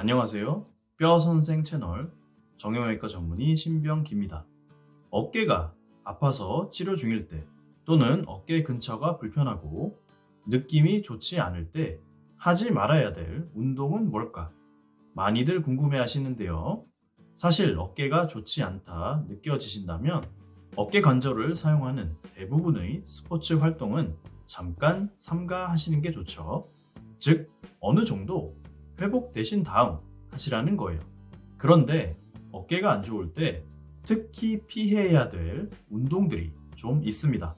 안녕하세요. 뼈선생 채널 정형외과 전문의 신병기입니다. 어깨가 아파서 치료 중일 때 또는 어깨 근처가 불편하고 느낌이 좋지 않을 때 하지 말아야 될 운동은 뭘까? 많이들 궁금해 하시는데요. 사실 어깨가 좋지 않다 느껴지신다면 어깨 관절을 사용하는 대부분의 스포츠 활동은 잠깐 삼가하시는 게 좋죠. 즉, 어느 정도 회복되신 다음 하시라는 거예요. 그런데 어깨가 안 좋을 때 특히 피해야 될 운동들이 좀 있습니다.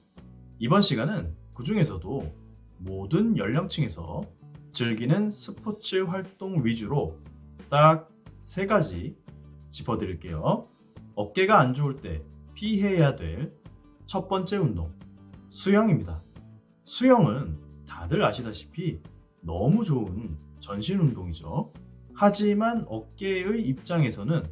이번 시간은 그 중에서도 모든 연령층에서 즐기는 스포츠 활동 위주로 딱 3가지 짚어드릴게요. 어깨가 안 좋을 때 피해야 될 첫 번째 운동, 수영입니다. 수영은 다들 아시다시피 너무 좋은 전신 운동이죠. 하지만 어깨의 입장에서는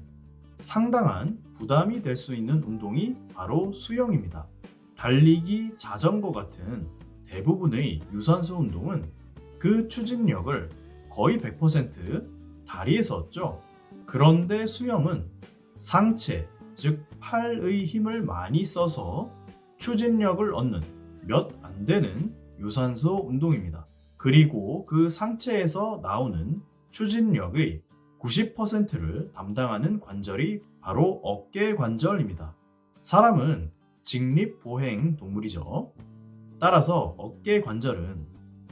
상당한 부담이 될 수 있는 운동이 바로 수영입니다. 달리기, 자전거 같은 대부분의 유산소 운동은 그 추진력을 거의 100% 다리에서 얻죠. 그런데 수영은 상체, 즉 팔의 힘을 많이 써서 추진력을 얻는 몇 안 되는 유산소 운동입니다. 그리고 그 상체에서 나오는 추진력의 90%를 담당하는 관절이 바로 어깨 관절입니다. 사람은 직립보행 동물이죠. 따라서 어깨 관절은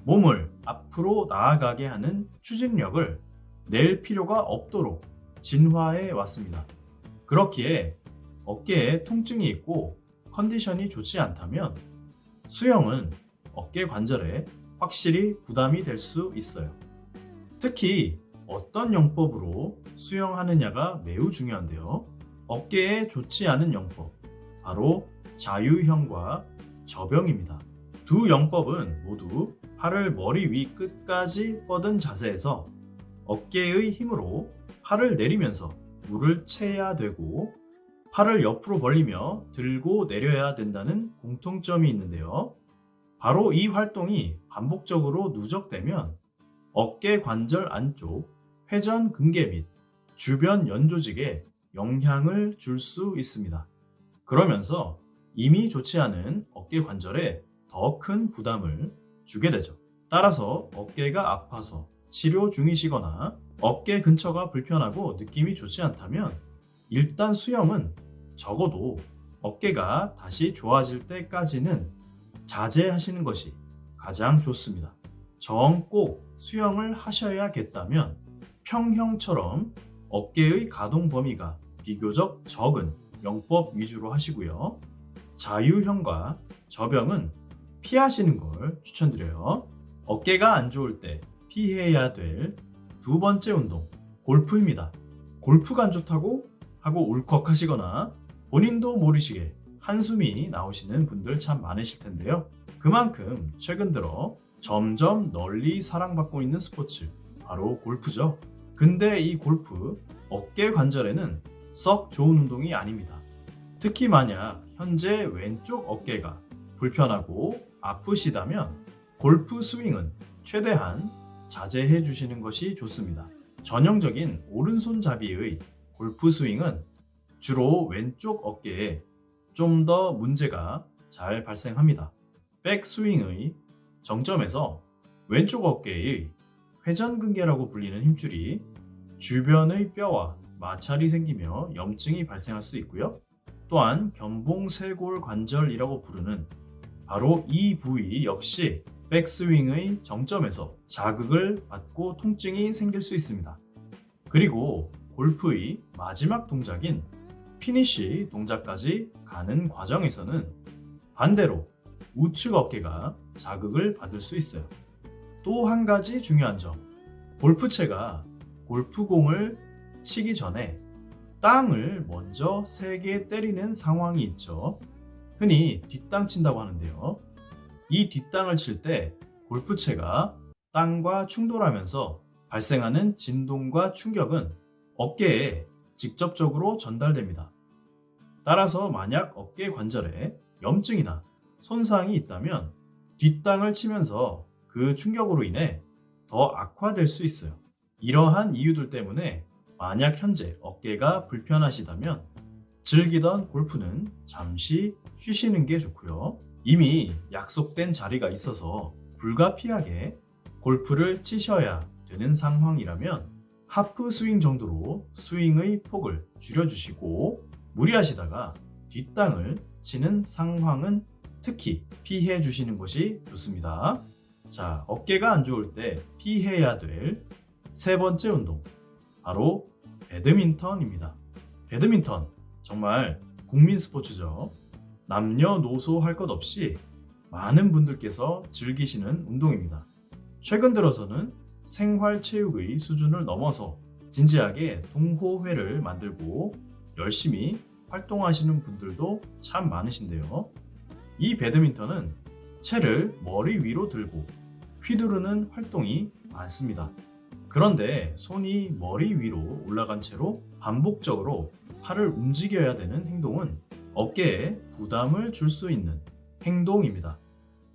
몸을 앞으로 나아가게 하는 추진력을 낼 필요가 없도록 진화해 왔습니다. 그렇기에 어깨에 통증이 있고 컨디션이 좋지 않다면 수영은 어깨 관절에 확실히 부담이 될 수 있어요. 특히 어떤 영법으로 수영하느냐가 매우 중요한데요. 어깨에 좋지 않은 영법, 바로 자유형과 접영입니다. 두 영법은 모두 팔을 머리 위 끝까지 뻗은 자세에서 어깨의 힘으로 팔을 내리면서 물을 채야 되고 팔을 옆으로 벌리며 들고 내려야 된다는 공통점이 있는데요. 바로 이 활동이 반복적으로 누적되면 어깨 관절 안쪽 회전근개 및 주변 연조직에 영향을 줄 수 있습니다. 그러면서 이미 좋지 않은 어깨 관절에 더 큰 부담을 주게 되죠. 따라서 어깨가 아파서 치료 중이시거나 어깨 근처가 불편하고 느낌이 좋지 않다면 일단 수영은 적어도 어깨가 다시 좋아질 때까지는 자제하시는 것이 가장 좋습니다. 정 꼭 수영을 하셔야겠다면 평형처럼 어깨의 가동 범위가 비교적 적은 영법 위주로 하시고요. 자유형과 접영은 피하시는 걸 추천드려요. 어깨가 안 좋을 때 피해야 될 두 번째 운동, 골프입니다. 골프가 안 좋다고 하고 울컥하시거나 본인도 모르시게 한숨이 나오시는 분들 참 많으실 텐데요. 그만큼 최근 들어 점점 널리 사랑받고 있는 스포츠, 바로 골프죠. 근데 이 골프, 어깨 관절에는 썩 좋은 운동이 아닙니다. 특히 만약 현재 왼쪽 어깨가 불편하고 아프시다면 골프 스윙은 최대한 자제해 주시는 것이 좋습니다. 전형적인 오른손잡이의 골프 스윙은 주로 왼쪽 어깨에 좀 더 문제가 잘 발생합니다. 백스윙의 정점에서 왼쪽 어깨의 회전근개라고 불리는 힘줄이 주변의 뼈와 마찰이 생기며 염증이 발생할 수 있고요. 또한 견봉쇄골 관절이라고 부르는 바로 이 부위 역시 백스윙의 정점에서 자극을 받고 통증이 생길 수 있습니다. 그리고 골프의 마지막 동작인 피니쉬 동작까지 가는 과정에서는 반대로 우측 어깨가 자극을 받을 수 있어요. 또 한 가지 중요한 점, 골프채가 골프공을 치기 전에 땅을 먼저 세게 때리는 상황이 있죠. 흔히 뒷땅 친다고 하는데요. 이 뒷땅을 칠 때 골프채가 땅과 충돌하면서 발생하는 진동과 충격은 어깨에 직접적으로 전달됩니다. 따라서 만약 어깨 관절에 염증이나 손상이 있다면 뒷땅을 치면서 그 충격으로 인해 더 악화될 수 있어요. 이러한 이유들 때문에 만약 현재 어깨가 불편하시다면 즐기던 골프는 잠시 쉬시는 게 좋고요. 이미 약속된 자리가 있어서 불가피하게 골프를 치셔야 되는 상황이라면 하프 스윙 정도로 스윙의 폭을 줄여주시고 무리하시다가 뒷땅을 치는 상황은 특히 피해 주시는 것이 좋습니다. 자, 어깨가 안 좋을 때 피해야 될 세 번째 운동, 바로 배드민턴입니다. 배드민턴, 정말 국민 스포츠죠. 남녀노소 할 것 없이 많은 분들께서 즐기시는 운동입니다. 최근 들어서는 생활체육의 수준을 넘어서 진지하게 동호회를 만들고 열심히 활동하시는 분들도 참 많으신데요. 이 배드민턴은 채를 머리 위로 들고 휘두르는 활동이 많습니다. 그런데 손이 머리 위로 올라간 채로 반복적으로 팔을 움직여야 되는 행동은 어깨에 부담을 줄 수 있는 행동입니다.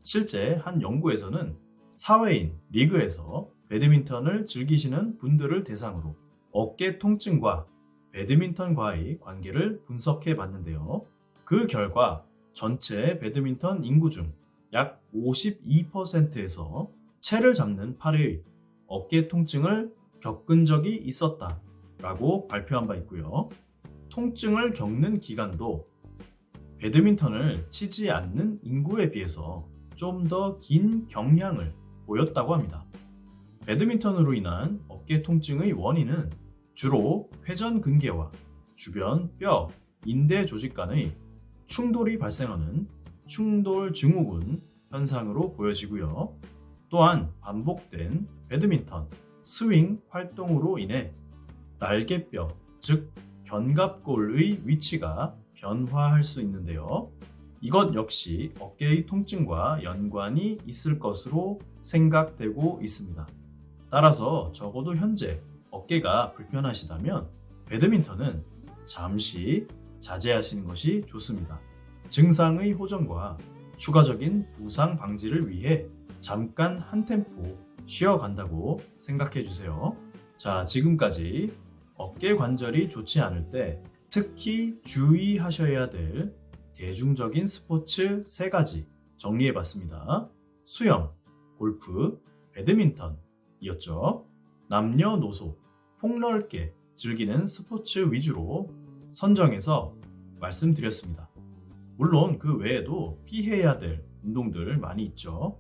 실제 한 연구에서는 사회인 리그에서 배드민턴을 즐기시는 분들을 대상으로 어깨 통증과 배드민턴과의 관계를 분석해 봤는데요. 그 결과 전체 배드민턴 인구 중 약 52%에서 채를 잡는 팔의 어깨 통증을 겪은 적이 있었다라고 발표한 바 있고요. 통증을 겪는 기간도 배드민턴을 치지 않는 인구에 비해서 좀 더 긴 경향을 보였다고 합니다. 배드민턴으로 인한 어깨 통증의 원인은 주로 회전근개와 주변 뼈, 인대 조직 간의 충돌이 발생하는 충돌 증후군 현상으로 보여지고요. 또한 반복된 배드민턴 스윙 활동으로 인해 날개뼈, 즉 견갑골의 위치가 변화할 수 있는데요. 이것 역시 어깨의 통증과 연관이 있을 것으로 생각되고 있습니다. 따라서 적어도 현재 어깨가 불편하시다면 배드민턴은 잠시 자제하시는 것이 좋습니다. 증상의 호전과 추가적인 부상 방지를 위해 잠깐 한 템포 쉬어간다고 생각해 주세요. 자, 지금까지 어깨 관절이 좋지 않을 때 특히 주의하셔야 될 대중적인 스포츠 3가지 정리해 봤습니다. 수영, 골프, 배드민턴이었죠. 남녀노소 폭넓게 즐기는 스포츠 위주로 선정해서 말씀드렸습니다. 물론 그 외에도 피해야 될 운동들 많이 있죠.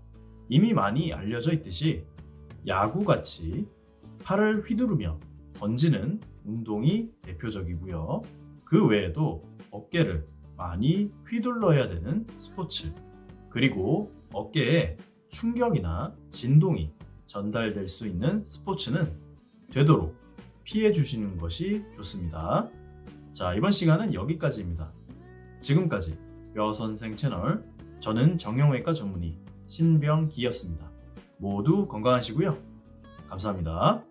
이미 많이 알려져 있듯이 야구같이 팔을 휘두르며 던지는 운동이 대표적이고요. 그 외에도 어깨를 많이 휘둘러야 되는 스포츠, 그리고 어깨에 충격이나 진동이 전달될 수 있는 스포츠는 되도록 피해 주시는 것이 좋습니다. 자, 이번 시간은 여기까지입니다. 지금까지 뼈선생 채널, 저는 정형외과 전문의 신병기였습니다. 모두 건강하시고요. 감사합니다.